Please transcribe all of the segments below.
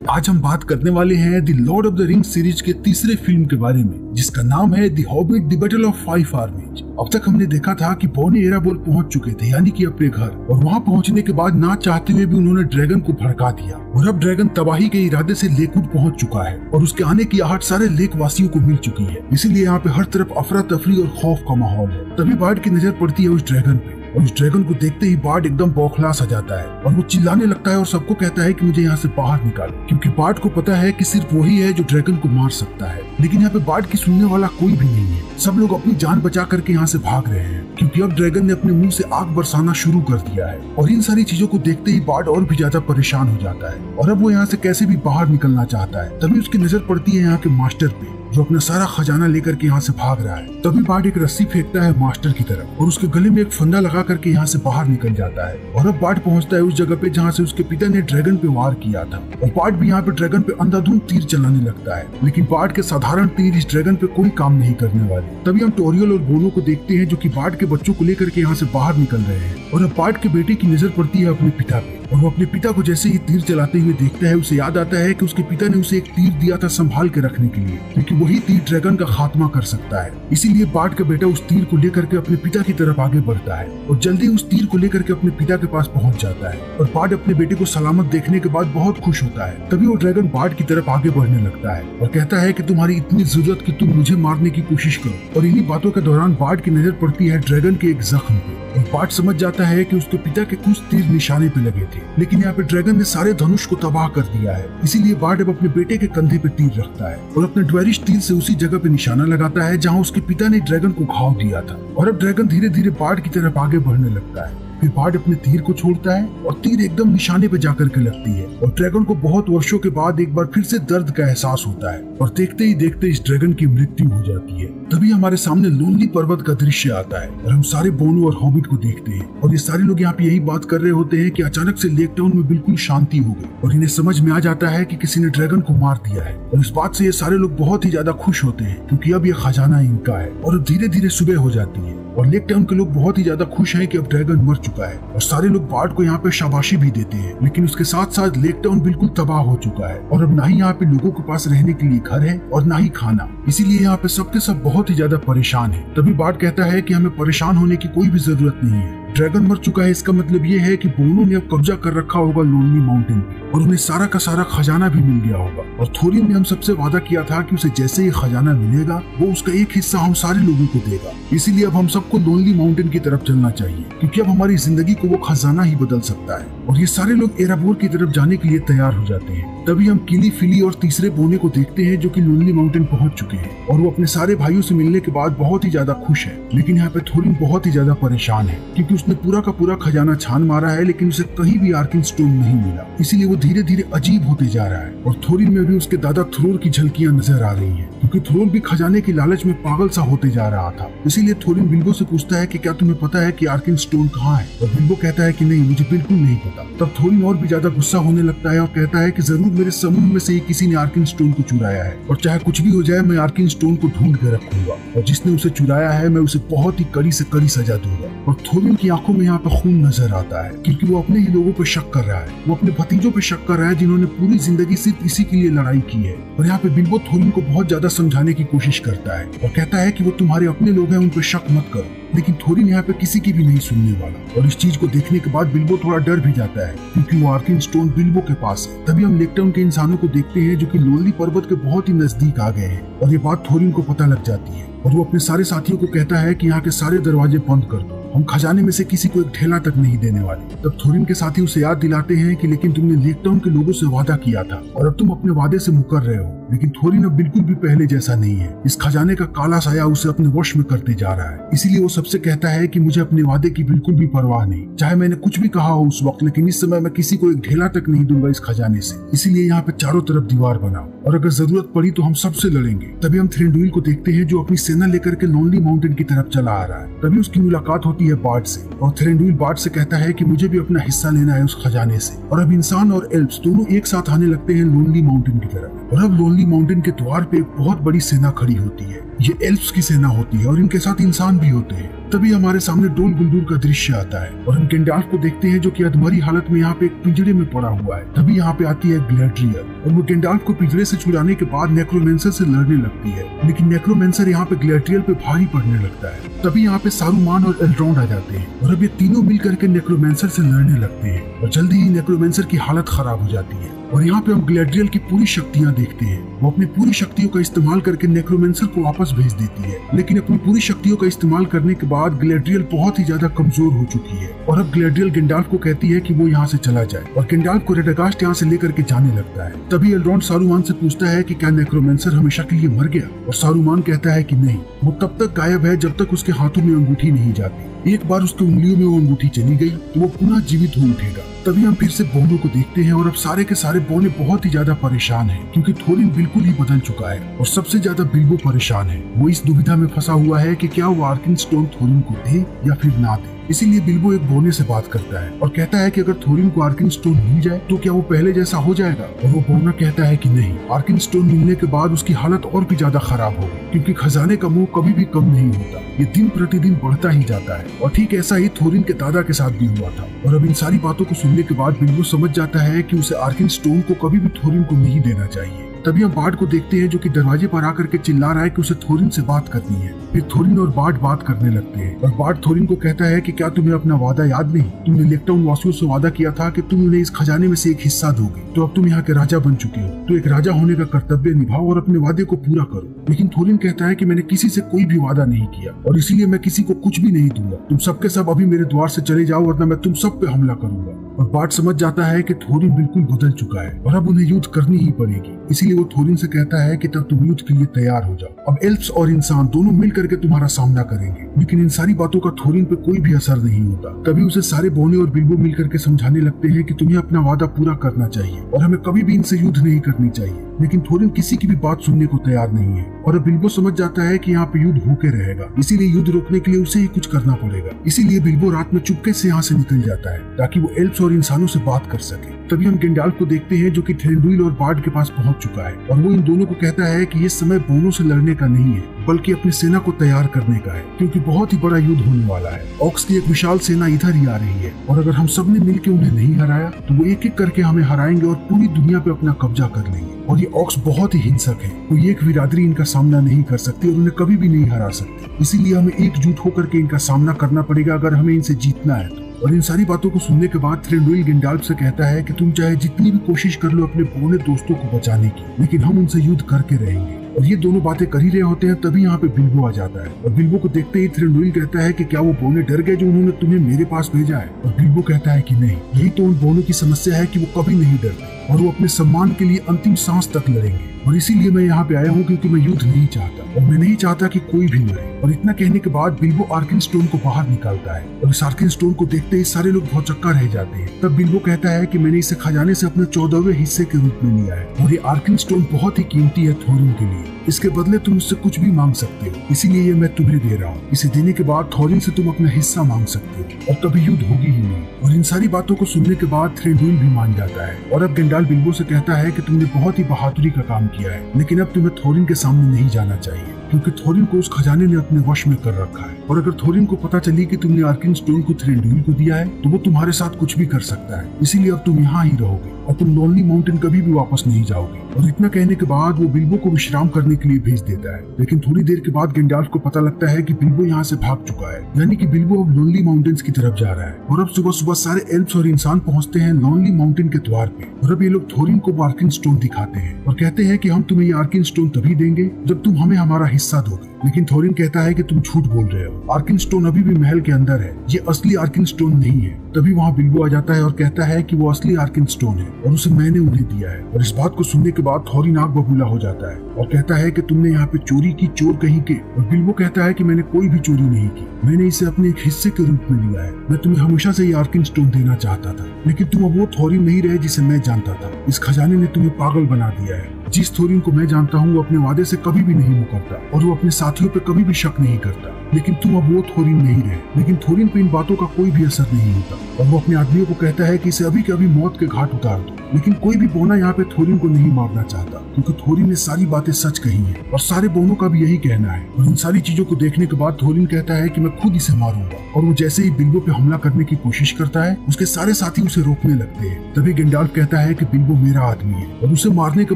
आज हम बात करने वाले हैं the Lord of the rings series के तीसरे फिल्म के बारे में, जिसका नाम है the hobbit the battle of five आर्मीज। अब तक हमने देखा था कि बॉनी एराबोर पहुंच चुके थे, यानी कि अपने घर, और वहां पहुंचने के बाद ना चाहते हुए भी उन्होंने ड्रैगन को भड़का दिया और अब ड्रैगन तबाही के इरादे से लेकवुड पहुंच चुका है और उसके आने की आहट सारे लेक वासियों को मिल चुकी है। इसीलिए यहाँ पे हर तरफ अफरा तफरी और खौफ का माहौल है। तभी बार्ड की नजर पड़ती है उस ड्रैगन पे और उस ड्रैगन को देखते ही बार्ड एकदम बौखला सा जाता है और वो चिल्लाने लगता है और सबको कहता है कि मुझे यहाँ से बाहर निकालो, क्योंकि बार्ड को पता है कि सिर्फ वही है जो ड्रैगन को मार सकता है। लेकिन यहाँ पे बार्ड की सुनने वाला कोई भी नहीं है। सब लोग अपनी जान बचा करके यहाँ से भाग रहे हैं, क्योंकि अब ड्रैगन ने अपने मुंह से आग बरसाना शुरू कर दिया है। और इन सारी चीजों को देखते ही बार्ड और भी ज्यादा परेशान हो जाता है और अब वो यहाँ से कैसे भी बाहर निकलना चाहता है। तभी उसकी नजर पड़ती है यहाँ के मास्टर पे, जो अपना सारा खजाना लेकर के यहाँ से भाग रहा है। तभी बार्ड एक रस्सी फेंकता है मास्टर की तरफ और उसके गले में एक फंदा लगा करके यहाँ से बाहर निकल जाता है। और अब बार्ड पहुंचता है उस जगह पे जहाँ से उसके पिता ने ड्रैगन पे वार किया था और बार्ड भी यहाँ पे ड्रैगन पे अंधाधुंध तीर चलाने लगता है। लेकिन बार्ड के साधारण तीर इस ड्रैगन पे कोई काम नहीं करने वाले। तभी हम टोरियल और बोनो को देखते हैं, जो कि बार्ड के बच्चों को लेकर के यहाँ से बाहर निकल रहे हैं। और अब बार्ड के बेटे की नजर पड़ती है अपने पिता पे और वो अपने पिता को जैसे ही तीर चलाते हुए देखता है, उसे याद आता है कि उसके पिता ने उसे एक तीर दिया था संभाल के रखने के लिए, क्योंकि वही तीर ड्रैगन का खात्मा कर सकता है। इसीलिए बार्ड का बेटा उस तीर को लेकर के अपने पिता की तरफ आगे बढ़ता है और जल्दी उस तीर को लेकर के अपने पिता के पास पहुंच जाता है। और बार्ड अपने बेटे को सलामत देखने के बाद बहुत खुश होता है। तभी वो ड्रैगन बार्ड की तरफ आगे बढ़ने लगता है और कहता है कि तुम्हारी इतनी जरूरत कि तुम मुझे मारने की कोशिश करो। और इन्हीं बातों के दौरान बार्ड की नजर पड़ती है ड्रैगन के एक जख्म पे और बार्ड समझ जाता है कि उसके पिता के कुछ तीर निशाने पे लगे थे, लेकिन यहाँ पे ड्रैगन ने सारे धनुष को तबाह कर दिया है। इसीलिए बार्ड अब अपने बेटे के कंधे पे तीर रखता है और अपने ड्वेरिश तीर से उसी जगह पे निशाना लगाता है जहाँ उसके पिता ने ड्रैगन को घाव दिया था। और अब ड्रैगन धीरे धीरे बार्ड की तरफ आगे बढ़ने लगता है। फिर बार्ड अपने तीर को छोड़ता है और तीर एकदम निशाने पे जाकर के लगती है और ड्रैगन को बहुत वर्षों के बाद एक बार फिर से दर्द का एहसास होता है और देखते ही देखते इस ड्रैगन की मृत्यु हो जाती है। तभी हमारे सामने लोनली पर्वत का दृश्य आता है और हम सारे बोनो और हॉबिट को देखते हैं और ये सारे लोग यहाँ पे यही बात कर रहे होते हैं कि अचानक से लेक टाउन में बिल्कुल शांति हो गई और इन्हें समझ में आ जाता है कि किसी ने ड्रैगन को मार दिया है। और इस बात से ये सारे लोग बहुत ही ज्यादा खुश होते हैं, क्योंकि अब ये खजाना इनका है। और धीरे धीरे सुबह हो जाती है और लेक टाउन के लोग बहुत ही ज्यादा खुश हैं कि अब ड्रैगन मर चुका है और सारे लोग बार्ड को यहाँ पे शाबाशी भी देते हैं। लेकिन उसके साथ साथ लेक टाउन बिल्कुल तबाह हो चुका है और अब ना ही यहाँ पे लोगों के पास रहने के लिए घर है और ना ही खाना। इसीलिए यहाँ पे सबके सब बहुत ही ज्यादा परेशान है। तभी बार्ड कहता है कि हमें परेशान होने की कोई भी जरूरत नहीं है। ड्रैगन मर चुका है, इसका मतलब ये है कि बोनो ने अब कब्जा कर रखा होगा लोनली माउंटेन पे और उन्हें सारा का सारा खजाना भी मिल गया होगा। और थोरिन ने हम सबसे वादा किया था कि उसे जैसे ही खजाना मिलेगा वो उसका एक हिस्सा हम सारे लोगों को देगा। इसीलिए अब हम सबको लोनली माउंटेन की तरफ चलना चाहिए, क्योंकि अब हमारी जिंदगी को वो खजाना ही बदल सकता है। और ये सारे लोग एराबोर की तरफ जाने के लिए तैयार हो जाते हैं। तभी हम किली, फिली और तीसरे बोने को देखते हैं, जो कि लोनली माउंटेन पहुंच चुके हैं और वो अपने सारे भाइयों से मिलने के बाद बहुत ही ज्यादा खुश है। लेकिन यहाँ पे थोरिन बहुत ही ज्यादा परेशान है, क्योंकि उसने पूरा का पूरा खजाना छान मारा है, लेकिन उसे कहीं भी आर्किन स्टोन नहीं मिला। इसीलिए वो धीरे धीरे अजीब होते जा रहा है। और थोरिन में भी उसके दादा थ्रोर की झलकियां नजर आ रही हैं, क्योंकि थ्रोर भी खजाने की लालच में पागल सा होते जा रहा था। इसीलिए थोरिन बिल्बो से पूछता है कि क्या तुम्हें पता है कि आर्किन स्टोन कहाँ है? और बिल्बो कहता है कि नहीं, मुझे बिल्कुल नहीं पता। तब थोरिन और भी ज्यादा गुस्सा होने लगता है और कहता है कि जरूर मेरे समूह में से ही किसी ने आर्किन स्टोन को चुराया है और चाहे कुछ भी हो जाए मैं आर्किन स्टोन को ढूंढ कर रखूंगा और जिसने उसे चुराया है मैं उसे बहुत ही कड़ी से कड़ी सजा दूंगा। और थोरिन की आंखों में यहाँ पे खून नजर आता है, क्योंकि वो अपने ही लोगों पे शक कर रहा है। वो अपने भतीजों पे शक कर रहा है जिन्होंने पूरी जिंदगी सिर्फ इसी के लिए लड़ाई की है। और यहाँ पे बिल्बो थोरिन को बहुत ज्यादा समझाने की कोशिश करता है और कहता है कि वो तुम्हारे अपने लोग हैं, उन पे शक मत करो। लेकिन थोरिन यहाँ पे किसी की भी नहीं सुनने वाला। और इस चीज को देखने के बाद बिल्बो थोड़ा डर भी जाता है, क्योंकि वो आर्किन स्टोन बिल्बो के पास है। तभी हम लेक टाउन के इंसानों को देखते हैं, जो कि लोनली पर्वत के बहुत ही नजदीक आ गए हैं और ये बात थोरिन को पता लग जाती है। और वो अपने सारे साथियों को कहता है कि यहाँ के सारे दरवाजे बंद कर दो, हम खजाने में से किसी को एक ढेला तक नहीं देने वाले। तब थोरिन के साथी उसे याद दिलाते हैं कि लेकिन तुमने लेक टाउन के लोगों से वादा किया था और अब तुम अपने वादे से मुकर रहे हो। लेकिन थोरिन अब बिल्कुल भी पहले जैसा नहीं है। इस खजाने का काला साया उसे अपने वश में करते जा रहा है। इसीलिए वो सबसे कहता है कि मुझे अपने वादे की बिल्कुल भी परवाह नहीं, चाहे मैंने कुछ भी कहा हो उस वक्त, लेकिन इस समय मैं किसी को एक ढेला तक नहीं दूंगा इस खजाने से। इसीलिए यहाँ पे चारों तरफ दीवार बनाओ और अगर जरूरत पड़ी तो हम सबसे लड़ेंगे। तभी हम थ्रेंडुइल को देखते हैं, जो अपनी सेना लेकर के लोनली माउंटेन की तरफ चला आ रहा है। तभी उसकी मुलाकात होती है बार्ड से और थ्रेंडुइल बार्ड से कहता है कि मुझे भी अपना हिस्सा लेना है उस खजाने से। और अब इंसान और एल्फ्स दोनों एक साथ आने लगते हैं लोनली माउंटेन की तरफ। और अब लोनली माउंटेन के द्वार पे एक बहुत बड़ी सेना खड़ी होती है। ये एल्फ्स की सेना होती है और इनके साथ इंसान भी होते हैं। तभी हमारे सामने डोल गुलदूर का दृश्य आता है और हम गैंडाल्फ को देखते हैं जो कि अधमरी हालत में यहाँ पे एक पिंजरे में पड़ा हुआ है। तभी यहाँ पे आती है गैलेड्रियल और वो गैंडाल्फ को पिंजरे से छुड़ाने के बाद नेक्रोमेंसर से लड़ने लगती है, लेकिन नेक्रोमेंसर यहाँ पे गैलेड्रियल पे भारी पड़ने लगता है। तभी यहाँ पे सारूमान और एल्रोंड आ जाते हैं और अब ये तीनों मिल करके नेक्रोमेंसर से लड़ने लगते हैं और जल्दी ही नेक्रोमेंसर की हालत खराब हो जाती है। और यहाँ पे हम गैलेड्रियल की पूरी शक्तियाँ देखते हैं। वो अपनी पूरी शक्तियों का इस्तेमाल करके नेक्रोमेंसर को वापस भेज देती है, लेकिन अपनी पूरी शक्तियों का इस्तेमाल करने के बाद गैलेड्रियल बहुत ही ज्यादा कमजोर हो चुकी है और अब गैलेड्रियल गैंडाल्फ को कहती है कि वो यहाँ से चला जाए और गैंडाल्फ को रेडागास्ट यहाँ से लेकर के जाने लगता है। तभी एल्रोंड सारूमान से पूछता है कि क्या नेक्रोमेंसर हमेशा के लिए मर गया, और सारूमान कहता है कि नहीं, वो तब तक गायब है जब तक उसके हाथों में अंगूठी नहीं जाती। एक बार उसकी उंगलियों में वो अंगूठी चली गई तो वो पुनः जीवित हो उठेगा। तभी हम फिर से बोनो को देखते हैं और अब सारे के सारे बोने बहुत ही ज्यादा परेशान हैं क्योंकि थोरिन बिल्कुल ही बदल चुका है और सबसे ज्यादा बिल्बो परेशान है। वो इस दुविधा में फंसा हुआ है कि क्या वो आर्किन स्टोन थोरिन को दे या फिर ना दे। इसीलिए बिल्बो एक बोने से बात करता है और कहता है कि अगर थोरिन को आर्किन स्टोन मिल जाए तो क्या वो पहले जैसा हो जाएगा, और वो बोना कहता है कि नहीं, आर्किन स्टोन मिलने के बाद उसकी हालत और भी ज्यादा खराब होगी क्योंकि खजाने का मुंह कभी भी कम नहीं होता, ये दिन प्रतिदिन बढ़ता ही जाता है। और ठीक ऐसा ही थोरिन के दादा के साथ भी हुआ था। और अब इन सारी बातों को सुनने के बाद बिल्बो समझ जाता है कि उसे आर्किन स्टोन को कभी भी थोरिन को नहीं देना चाहिए। तभी हम बार्ड को देखते हैं जो कि दरवाजे पर आकर के चिल्ला रहा है कि उसे थोरिन से बात करनी है। फिर थोरिन और बार्ड बात करने लगते हैं और बार्ड थोरिन को कहता है कि क्या तुम्हें अपना वादा याद नहीं, तुमने लेकटाउन वासियों से वादा किया था कि तुम उन्हें इस खजाने में से एक हिस्सा दोगे, तो अब तुम यहाँ के राजा बन चुके हो, तो एक राजा होने का कर्तव्य निभाओ और अपने वादे को पूरा करो। लेकिन थोरिन कहता है कि मैंने किसी से कोई भी वादा नहीं किया और इसीलिए मैं किसी को कुछ भी नहीं दूंगा, तुम सबके सब अभी मेरे द्वार से चले जाओ वरना मैं तुम सब पे हमला करूंगा। और बार्ड समझ जाता है कि थोरिन बिल्कुल बदल चुका है और अब उन्हें युद्ध करनी ही पड़ेगी, इसीलिए वो थोरिन से कहता है कि तब तुम युद्ध के लिए तैयार हो जाओ। अब एल्फ्स और इंसान दोनों मिल करके तुम्हारा सामना करेंगे। लेकिन इन सारी बातों का थोरिन पे कोई भी असर नहीं होता। तभी उसे सारे बोने और बिल्बो मिल करके समझाने लगते हैं कि तुम्हें अपना वादा पूरा करना चाहिए और हमें कभी भी इनसे युद्ध नहीं करनी चाहिए। लेकिन थोरिन किसी की भी बात सुनने को तैयार नहीं है और अब बिल्बो समझ जाता है कि यहाँ पे युद्ध होके रहेगा, इसीलिए युद्ध रोकने के लिए उसे ही कुछ करना पड़ेगा। इसीलिए बिल्बो रात में चुपके से यहाँ से निकल जाता है ताकि वो एल्फ्स और इंसानों से बात कर सके। तभी हम गैंडाल्फ को देखते हैं जो कि थ्रेंडुइल और बार्ड के पास पहुंच चुका है और वो इन दोनों को कहता है कि ये समय बोनो से लड़ने का नहीं है बल्कि अपनी सेना को तैयार करने का है, क्योंकि बहुत ही बड़ा युद्ध होने वाला है। ऑक्स की एक विशाल सेना इधर ही आ रही है और अगर हम सब ने मिलकर उन्हें नहीं हराया तो वो एक एक करके हमें हराएंगे और पूरी दुनिया पे अपना कब्जा कर लेंगे। और ये ऑक्स बहुत ही हिंसक है, कोई एक बिरादरी इनका सामना नहीं कर सकती और उन्हें कभी भी नहीं हरा सकती, इसीलिए हमें एकजुट होकर के इनका सामना करना पड़ेगा अगर हमें इनसे जीतना है। और इन सारी बातों को सुनने के बाद थ्रेंडुइल गैंडाल्फ से कहता है कि तुम चाहे जितनी भी कोशिश कर लो अपने बोने दोस्तों को बचाने की, लेकिन हम उनसे युद्ध करके रहेंगे। और ये दोनों बातें कर ही रहे होते हैं तभी यहाँ पे बिल्बो आ जाता है और बिल्बो को देखते ही थ्रेंडुइल कहता है कि क्या वो बोने डर गए जो उन्होंने तुम्हें मेरे पास भेजा है? और बिल्बो कहता है कि नहीं, यही तो उन बोनों की समस्या है कि वो कभी नहीं डरते और वो अपने सम्मान के लिए अंतिम सांस तक लड़ेंगे। और इसीलिए मैं यहाँ पे आया हूँ क्योंकि मैं युद्ध नहीं चाहता और मैं नहीं चाहता कि कोई भी मरे। और इतना कहने के बाद बिल्बो आर्किन स्टोन को बाहर निकालता है और इस आर्किन स्टोन को देखते ही सारे लोग भौचक्का रह जाते हैं। तब बिल्बो कहता है कि मैंने इसे खजाने से अपने 14वें हिस्से के रूप में लिया है और ये आर्किन स्टोन बहुत ही कीमती है थोरिन के लिए, इसके बदले तुम मुझसे कुछ भी मांग सकते हो, इसीलिए ये मैं तुम्हें दे रहा हूँ। इसे देने के बाद थोरिन से तुम अपना हिस्सा मांग सकते हो और कभी युद्ध होगी ही नहीं। और इन सारी बातों को सुनने के बाद थ्रेंडुइल भी मान जाता है और अब गैंडाल्फ बिल्बो से कहता है कि तुमने बहुत ही बहादुरी का काम किया है, लेकिन अब तुम्हें थोरिन के सामने नहीं जाना चाहिए क्योंकि थोरिन को उस खजाने ने अपने वश में कर रखा है और अगर थोरिन को पता चली कि तुमने आर्किन स्टोन को थ्रेंडुइल को दिया है तो वो तुम्हारे साथ कुछ भी कर सकता है, इसीलिए अब तुम यहाँ ही रहोगे और तुम लोनली माउंटेन कभी भी वापस नहीं जाओगे। और इतना कहने के बाद वो बिल्बो को विश्राम करने के लिए भेज देता है, लेकिन थोड़ी देर के बाद गैंडाल्फ को पता लगता है कि बिल्बो यहाँ से भाग चुका है, यानी कि बिल्बो अब लोनली माउंटेन्स की तरफ जा रहा है। और अब सुबह सुबह सारे एल्फ्स और इंसान पहुंचते हैं लोनली माउंटेन के द्वार पे और अब ये लोग थोरिन को आर्किन स्टोन दिखाते हैं और कहते हैं कि हम तुम्हें ये आर्किन स्टोन तभी देंगे जब तुम हमें हमारा हिस्सा दोगे। लेकिन थोरिन कहता है कि तुम झूठ बोल रहे हो, आर्किन स्टोन अभी भी महल के अंदर है, ये असली आर्किन स्टोन नहीं है। तभी वहाँ बिल्बो आ जाता है और कहता है कि वो असली आर्किन स्टोन है और उसे मैंने उन्हें दिया है। और इस बात को सुनने के बाद थोरिन आग बबूला हो जाता है और कहता है कि तुमने यहाँ पे चोरी की, चोर कहीं के। और बिल्बो कहता है कि मैंने कोई भी चोरी नहीं की, मैंने इसे अपने एक हिस्से के रूप में लिया है। मैं तुम्हें हमेशा से ये आर्किन स्टोन देना चाहता था, लेकिन तुम अब वो थोरिन नहीं रहे जिसे मैं जानता था। इस खजाने ने तुम्हें पागल बना दिया है। जिस थोरिन को मैं जानता हूँ वो अपने वादे से कभी भी नहीं मुकरता और वो अपने साथियों पे कभी भी शक नहीं करता, लेकिन तुम अब वो थोरिन नहीं रहे। लेकिन थोरिन पे इन बातों का कोई भी असर नहीं होता और वो अपने आदमियों को कहता है कि इसे अभी के अभी मौत के घाट उतार दो। लेकिन कोई भी बोना यहाँ पे थोरिन को नहीं मारना चाहता, क्योंकि थोरिन ने सारी बातें सच कही है और सारे बोनों का भी यही कहना है। और इन सारी चीजों को देखने के बाद थोरिन कहता है कि मैं खुद इसे मारूंगा, और वो जैसे ही बिल्बो पे हमला करने की कोशिश करता है उसके सारे साथी उसे रोकने लगते हैं। तभी गैंडाल्फ कहता है कि बिल्बो मेरा आदमी है और उसे मारने के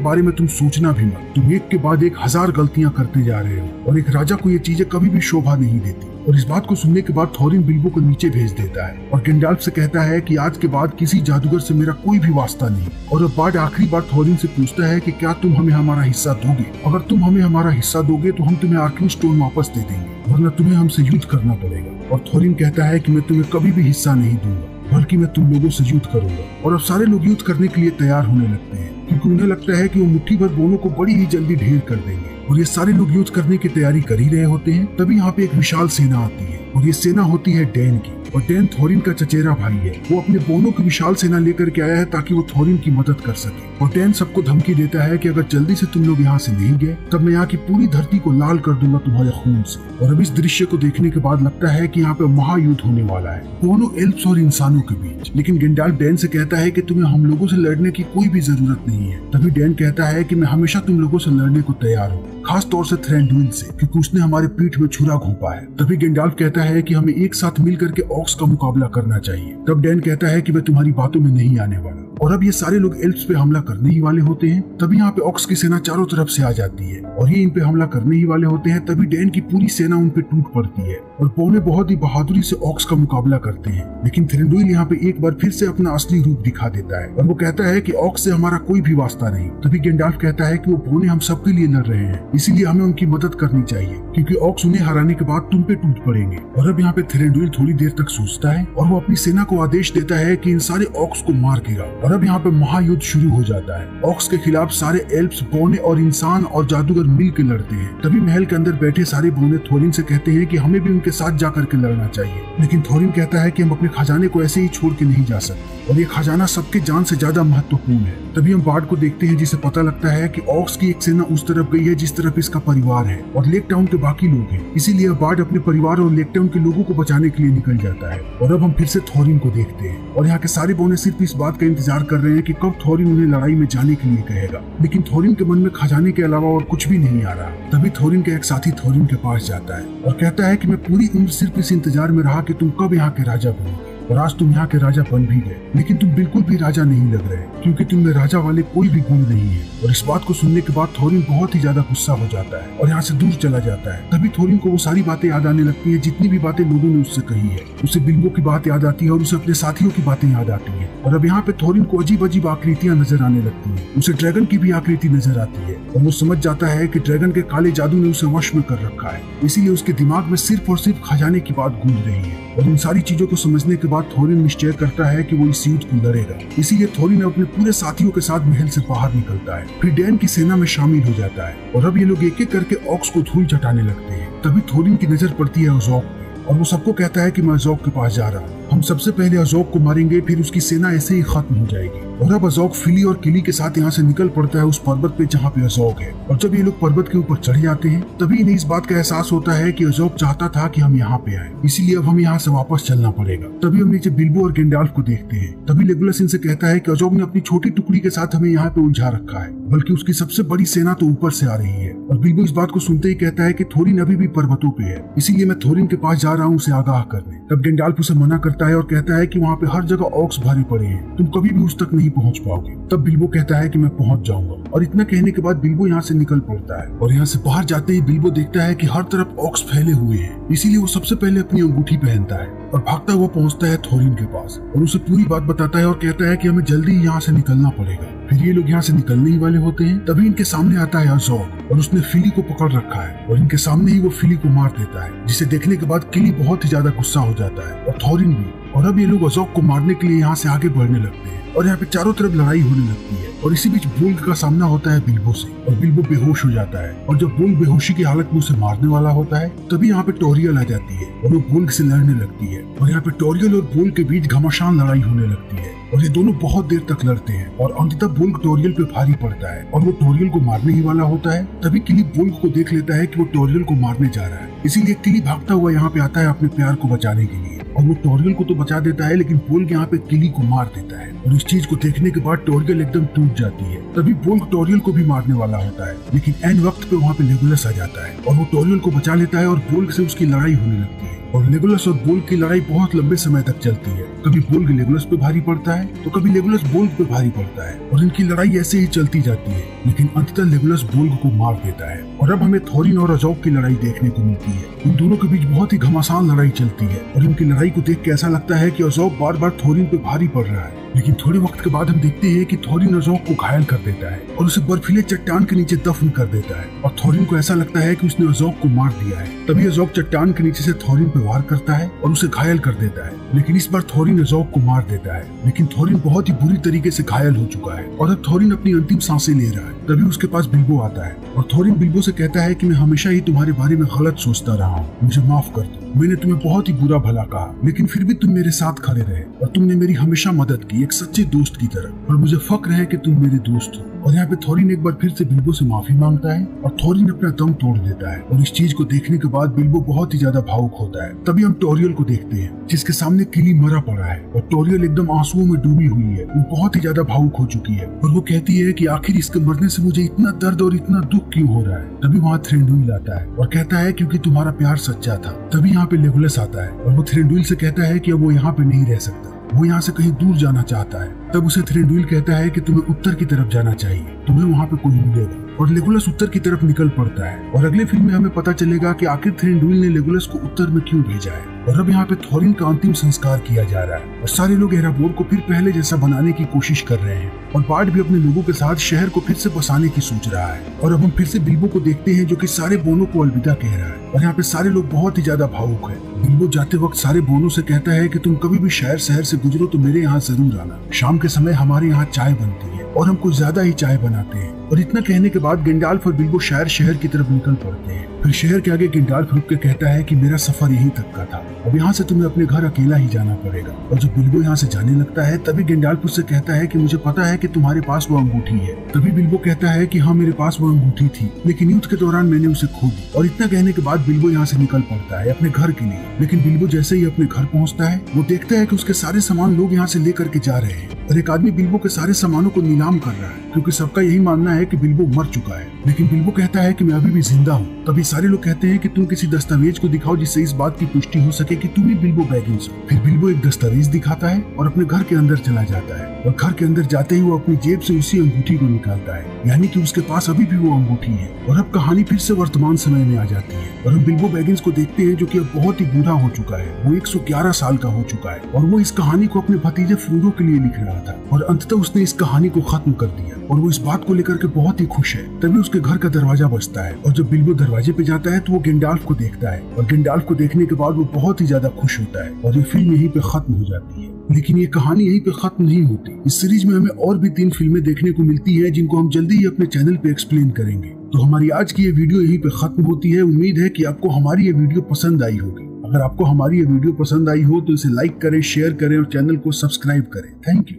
बारे में तुम सोचना भी मत, तुम एक के बाद एक 1000 गलतियां करते जा रहे हो और एक राजा को ये चीजें कभी भी शोभा नहीं देती। और इस बात को सुनने के बाद थोरिन बिल्बो को नीचे भेज देता है और गैंडाल्फ से कहता है कि आज के बाद किसी जादूगर से मेरा कोई भी वास्ता नहीं। और अब बार्ड आखिरी बार थोरिन से पूछता है कि क्या तुम हमें हमारा हिस्सा दोगे? अगर तुम हमें हमारा हिस्सा दोगे तो हम तुम्हें आर्किंग स्टोन वापस दे देंगे, वरना तुम्हें हमसे युद्ध करना पड़ेगा। और थोरिन कहता है कि मैं तुम्हें कभी भी हिस्सा नहीं दूंगा, बल्कि मैं तुम लोगों से युद्ध करूंगा। और अब सारे लोग युद्ध करने के लिए तैयार होने लगते हैं, क्योंकि उन्हें लगता है कि वो मुट्ठी भर बोनों को बड़ी ही जल्दी ढेर कर देंगे। और ये सारे लोग युद्ध करने की तैयारी कर ही रहे होते हैं। तभी यहाँ पे एक विशाल सेना आती है और ये सेना होती है डैन की। और डैन थोरिन का चचेरा भाई है, वो अपने बोनों की विशाल सेना लेकर के आया है ताकि वो थोरिन की मदद कर सके। और डैन सबको धमकी देता है कि अगर जल्दी से तुम लोग यहाँ से नहीं गए तब मैं यहाँ की पूरी धरती को लाल कर दूंगा तुम्हारे खून से। और अब इस दृश्य को देखने के बाद लगता है कि यहाँ पे महायुद्ध होने वाला है दोनों एल्फ्स और इंसानों के बीच। लेकिन गैंडाल्फ डैन से कहता है कि तुम्हें हम लोगों से लड़ने की कोई भी जरूरत नहीं है। तभी डैन कहता है कि मैं हमेशा तुम लोगों से लड़ने को तैयार हूँ, खास तौर से थ्रेंडुइल से, क्योंकि उसने हमारे पीठ में छुरा घोंपा है। तभी गैंडाल्फ कहता है कि हमें एक साथ मिल करके ऑक्स का मुकाबला करना चाहिए। तब डैन कहता है कि मैं तुम्हारी बातों में नहीं आने वाला। और अब ये सारे लोग एल्फ्स पे हमला करने ही वाले होते हैं। तभी यहाँ पे ऑक्स की सेना चारों तरफ से आ जाती है और ये इन पे हमला करने ही वाले होते हैं। तभी डैन की पूरी सेना उन पे टूट पड़ती है और बोने बहुत ही बहादुरी से ऑक्स का मुकाबला करते हैं। लेकिन थ्रेंडुइल यहाँ पे एक बार फिर से अपना असली रूप दिखा देता है और वो कहता है कि ऑक्स से हमारा कोई भी वास्ता नहीं। तभी गैंडाल्फ कहता है कि वो बोने हम सबके लिए लड़ रहे हैं, इसीलिए हमें उनकी मदद करनी चाहिए, क्योंकि ऑक्स उन्हें हराने के बाद तुम पे टूट पड़ेंगे। और अब यहाँ पे थ्रेंडुइल थोड़ी देर तक सोचता है और वो अपनी सेना को आदेश देता है कि इन सारे ऑक्स को मार गिराओ। और अब यहाँ पे महायुद्ध शुरू हो जाता है। ऑक्स के खिलाफ सारे एल्फ्स, बोने और इंसान और जादूगर मिल के लड़ते हैं। तभी महल के अंदर बैठे सारे बोने थोरिन से कहते हैं कि हमें भी उनके साथ जाकर के लड़ना चाहिए। लेकिन थोरिन कहता है कि हम अपने खजाने को ऐसे ही छोड़ के नहीं जा सकते और ये खजाना सबके जान से ज्यादा महत्वपूर्ण है। तभी हम बार्ड को देखते हैं जिसे पता लगता है कि ऑक्स की एक सेना उस तरफ गई है जिस तरफ इसका परिवार है और लेक टाउन के बाकी लोग हैं। इसीलिए बार्ड अपने परिवार और लेक टाउन के लोगों को बचाने के लिए निकल जाता है। और अब हम फिर से थोरिन को देखते हैं और यहाँ के सारे बोने सिर्फ इस बात का इंतजार कर रहे हैं कि कब थोरिन उन्हें लड़ाई में जाने के लिए कहेगा। लेकिन थोरिन के मन में खजाने के अलावा और कुछ भी नहीं आ रहा। तभी थोरिन का एक साथी थोरिन के पास जाता है और कहता है कि मैं पूरी उम्र सिर्फ इस इंतजार में रहा कि तुम कब यहाँ के राजा बनोगे, और आज तुम यहाँ के राजा बन भी गए, लेकिन तुम बिल्कुल भी राजा नहीं लग रहे, क्योंकि तुम में राजा वाले कोई भी गुण नहीं है। और इस बात को सुनने के बाद थोरिन बहुत ही ज्यादा गुस्सा हो जाता है और यहाँ से दूर चला जाता है। तभी थोरिन को वो सारी बातें याद आने लगती है जितनी भी बातें लोगों ने उससे कही है। उसे बिल्बो की बात याद आती है और उसे अपने साथियों की बातें याद आती है। और अब यहाँ पे थोरिन को अजीब अजीब आकृतियां नजर आने लगती है। उसे ड्रैगन की भी आकृति नजर आती है और वो समझ जाता है कि ड्रैगन के काले जादू ने उसे वश में कर रखा है, इसीलिए उसके दिमाग में सिर्फ और सिर्फ खजाने की बात गूंज रही है। और इन सारी चीजों को समझने के बाद थोरिन निश्चय करता है कि वो इस युद्ध को लड़ेगा। इसीलिए थोरिन अपने पूरे साथियों के साथ महल से बाहर निकलता है, फिर डैन की सेना में शामिल हो जाता है। और अब ये लोग एक एक करके ऑक्स को धूल चटाने लगते हैं। तभी थोरिन की नजर पड़ती है अजोक पे और वो सबको कहता है कि मैं अजोक के पास जा रहा हूँ। हम सबसे पहले अजोक को मारेंगे, फिर उसकी सेना ऐसे ही खत्म हो जाएगी। और अब अजोक फिली और किली के साथ यहाँ से निकल पड़ता है उस पर्वत पे जहाँ पे अजोक है। और जब ये लोग पर्वत के ऊपर चढ़ जाते हैं तभी इन्हें इस बात का एहसास होता है कि अजोक चाहता था कि हम यहाँ पे आए, इसीलिए अब हम यहाँ से वापस चलना पड़ेगा। तभी हम नीचे बिल्बो और गैंडाल्फ को देखते हैं। तभी लेगोलस इनसे कहता है कि अजोक ने अपनी छोटी टुकड़ी के साथ हमें यहाँ पे उलझा रखा है, बल्कि उसकी सबसे बड़ी सेना तो ऊपर से आ रही है। और बिल्बो इस बात को सुनते ही कहता है कि थोरिन अभी भी पर्वतों पे है, इसीलिए मैं थोरिन के पास जा रहा हूँ उसे आगाह करने। तब गैंडाल्फ उसे मना करता है और कहता है कि वहाँ पे हर जगह ऑक्स भरे पड़े हैं, तुम कभी भी उस तक नहीं पहुँच पाओगे। तब बिल्बो कहता है कि मैं पहुंच जाऊंगा। और इतना कहने के बाद बिल्बो यहाँ से निकल पड़ता है और यहाँ से बाहर जाते ही बिल्बो देखता है कि हर तरफ ऑक्स फैले हुए हैं, इसीलिए वो सबसे पहले अपनी अंगूठी पहनता है और भागता हुआ पहुंचता है थोरिन के पास और उसे पूरी बात बताता है और कहता है कि हमें जल्दी ही यहाँ से निकलना पड़ेगा। फिर ये लोग यहाँ से निकलने ही वाले होते हैं। तभी इनके सामने आता है अजोक और उसने फिली को पकड़ रखा है और इनके सामने ही वो फिली को मार देता है, जिसे देखने के बाद किली बहुत ही ज्यादा गुस्सा हो जाता है और थोरिन भी। और अब ये लोग अजोक को मारने के लिए यहाँ से आगे बढ़ने लगते हैं और यहाँ पे चारों तरफ लड़ाई होने लगती है। और इसी बीच बोल्ग का सामना होता है बिल्बो से और बिल्बो बेहोश हो जाता है। और जब बोल्ग बेहोशी की हालत में उसे मारने वाला होता है तभी यहाँ पे टोरियल आ जाती है और वो बोल्ग से लड़ने लगती है और यहाँ पे टोरियल और बोल्ग के बीच घमासान लड़ाई होने लगती है। और ये दोनों बहुत देर तक लड़ते हैं और अंततः बुल्क टोरियल पे भारी पड़ता है और वो टोरियल को मारने ही वाला होता है। तभी किली बुल्क को देख लेता है कि वो टोरियल को मारने जा रहा है, इसीलिए किली भागता हुआ यहाँ पे आता है अपने प्यार को बचाने के लिए और वो टोरियल को तो बचा देता है, लेकिन बुल्क यहाँ पे किली को मार देता है और इस चीज को देखने के बाद टोरियल एकदम टूट जाती है। तभी बुल्क टोरियल को भी मारने वाला होता है, लेकिन एन वक्त पे वहाँ पे लेगोलस आ जाता है और वो टोरियल को बचा लेता है और बुल्क से उसकी लड़ाई होने लगती है और लेगोलस और बुल्क की लड़ाई बहुत लंबे समय तक चलती है। कभी बुल्क लेगोलस पे भारी पड़ता है तो कभी लेगोलस बुल्क पे भारी पड़ता है और इनकी लड़ाई ऐसे ही चलती जाती है, लेकिन अंततः लेगोलस बुल्क को मार देता है। और अब हमें थोरिन और अजोग की लड़ाई देखने को मिलती है। इन दोनों के बीच बहुत ही घमासान लड़ाई चलती है और इनकी लड़ाई को देख के ऐसा लगता है कि अजोग बार बार थोरिन पे भारी पड़ रहा है, लेकिन थोड़े वक्त के बाद हम देखते हैं कि थोरिन अजोग को घायल कर देता है और उसे बर्फीले चट्टान के नीचे दफन कर देता है और थोरिन को ऐसा लगता है कि उसने अजोग को मार दिया है। तभी अजोग चट्टान के नीचे से थोरिन पे वार करता है और उसे घायल कर देता है, लेकिन इस बार थोरिन अजोग को मार देता है, लेकिन थोरिन बहुत ही बुरी तरीके से घायल हो चुका है और अब थोरिन अपनी अंतिम सांसें ले रहा है। तभी उसके पास बिल्बो आता है और थोरिन बिल्बो से कहता है कि मैं हमेशा ही तुम्हारे बारे में गलत सोचता रहा हूँ, मुझे माफ कर दो, मैंने तुम्हें बहुत ही बुरा भला कहा, लेकिन फिर भी तुम मेरे साथ खड़े रहे और तुमने मेरी हमेशा मदद की एक सच्चे दोस्त की तरह और मुझे फक्र है कि तुम मेरे दोस्त हो। और यहाँ पे थोरिन एक बार फिर से बिल्बो से माफी मांगता है और थोरिन अपना दम तोड़ देता है और इस चीज को देखने के बाद बिल्बो बहुत ही ज्यादा भावुक होता है। तभी हम टोरियल को देखते हैं जिसके सामने किली मरा पड़ा है और टोरियल एकदम आंसुओं में डूबी हुई है, वो बहुत ही ज्यादा भावुक हो चुकी है और वो कहती है कि आखिर इसके मरने से मुझे इतना दर्द और इतना दुख क्यों हो रहा है। तभी वहाँ थ्रेंडुइल आता है और कहता है क्योंकि तुम्हारा प्यार सच्चा था। तभी यहाँ पे लेगोलस आता है और वो थ्रेंडुइल से कहता है कि अब वो यहाँ पे नहीं रह सकता, वो यहाँ से कहीं दूर जाना चाहता है। तब उसे थ्रेंडुइल कहता है कि तुम्हें उत्तर की तरफ जाना चाहिए, तुम्हें वहाँ पे कोई मिलेगा और लेगोलस उत्तर की तरफ निकल पड़ता है और अगले फिल्म में हमें पता चलेगा कि आखिर थ्रेंडुइल ने लेगोलस को उत्तर में क्यों भेजा है। और अब यहाँ पे थोरिन का अंतिम संस्कार किया जा रहा है और सारे लोग एराबोर को फिर पहले जैसा बनाने की कोशिश कर रहे हैं और बार्ड भी अपने लोगों के साथ शहर को फिर से बसाने की सोच रहा है। और अब हम फिर से बिल्बो को देखते हैं जो कि सारे बोनों को अलविदा कह रहा है और यहाँ पे सारे लोग बहुत ही ज्यादा भावुक है। बिल्बो जाते वक्त सारे बोनों से कहता है कि तुम कभी भी शहर से गुजरो तो मेरे यहाँ जरूर आना, शाम के समय हमारे यहाँ चाय बनती है और हम कुछ ज्यादा ही चाय बनाते हैं। और इतना कहने के बाद गेंडाल्फ और बिल्बो शहर की तरफ निकल पड़ते हैं। फिर शहर के आगे गेंडाल्फ रुक के कहता है कि मेरा सफर यहीं तक का था, अब यहाँ से तुम्हें अपने घर अकेला ही जाना पड़ेगा। और जब बिल्बो यहाँ से जाने लगता है तभी गेंडाल्फ उससे कहता है कि मुझे पता है कि तुम्हारे पास वो अंगूठी है। तभी बिल्बो कहता है कि हाँ मेरे पास वो अंगूठी थी, लेकिन युद्ध के दौरान मैंने उसे खो दी। और इतना कहने के बाद बिल्बो यहाँ से निकल पड़ता है अपने घर के लिए, लेकिन बिल्बो जैसे ही अपने घर पहुँचता है वो देखता है कि उसके सारे सामान लोग यहाँ से लेकर के जा रहे हैं और एक आदमी बिल्बो के सारे सामानों को नीलाम कर रहा है क्योंकि सबका यही मानना है कि बिल्बो मर चुका है, लेकिन बिल्बो कहता है कि मैं अभी भी जिंदा हूँ। तभी सारे लोग कहते हैं कि तुम किसी दस्तावेज को दिखाओ जिससे इस बात की पुष्टि हो सके कि तुम ही बिल्बो बैगिंस हो। फिर बिल्बो एक दस्तावेज दिखाता है और अपने घर के अंदर चला जाता है और घर के अंदर जाते ही वो अपनी जेब से उसी अंगूठी को निकालता है, यानी कि उसके पास अभी भी वो अंगूठी है। और अब कहानी फिर से वर्तमान समय में आ जाती है और हम बिल्बो बैगिंस को देखते हैं जो कि अब बहुत ही बूढ़ा हो चुका है, वो 111 साल का हो चुका है और वो इस कहानी को अपने भतीजे फ्रोडो के लिए लिख रहा था और अंततः उसने इस कहानी को खत्म कर दिया और वो इस बात को लेकर के बहुत ही खुश है। तभी उसके घर का दरवाजा बजता है और जब बिल्बो दरवाजे पे जाता है तो वो गेंडाल्फ को देखता है और गेंडाल्फ को देखने के बाद वो बहुत ही ज्यादा खुश होता है और ये फिल्म यहीं पे खत्म हो जाती है। लेकिन ये कहानी यहीं पे खत्म नहीं होती, इस सीरीज में हमें और भी 3 फिल्में देखने को मिलती है जिनको हम जल्दी ही अपने चैनल पे एक्सप्लेन करेंगे। तो हमारी आज की ये वीडियो यहीं पे खत्म होती है। उम्मीद है कि आपको हमारी ये वीडियो पसंद आई होगी। अगर आपको हमारी ये वीडियो पसंद आई हो तो इसे लाइक करें, शेयर करें और चैनल को सब्सक्राइब करें। Thank you.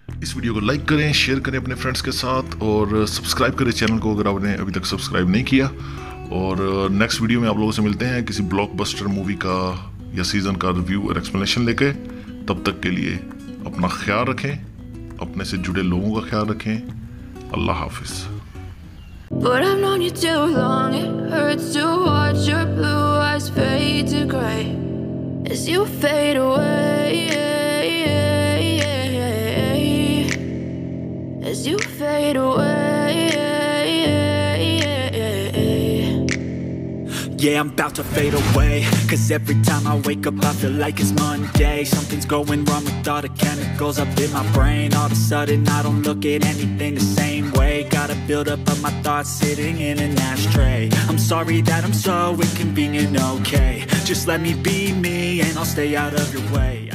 इस वीडियो को लाइक करें, शेयर करें अपने फ्रेंड्स के साथ और सब्सक्राइब करें चैनल को अगर आपने अभी तक सब्सक्राइब नहीं किया। और नेक्स्ट वीडियो में आप लोगों से मिलते हैं किसी ब्लॉकबस्टर मूवी का या सीजन का रिव्यू और एक्सप्लेनेशन लेके। तब तक के लिए अपना ख्याल रखें, अपने से जुड़े लोगों का ख्याल रखें। अल्लाह हाफिज। But I've known you too long, it hurts to watch your blue eyes fade to gray as you fade away, as you fade away. Yeah, I'm about to fade away, cause every time I wake up I feel like it's Monday. Something's going wrong with all the chemicals up in my brain. All of a sudden I don't look at anything the same way. Gotta build up of my thoughts sitting in an ashtray. I'm sorry that I'm so inconvenient, okay. Just let me be me and I'll stay out of your way.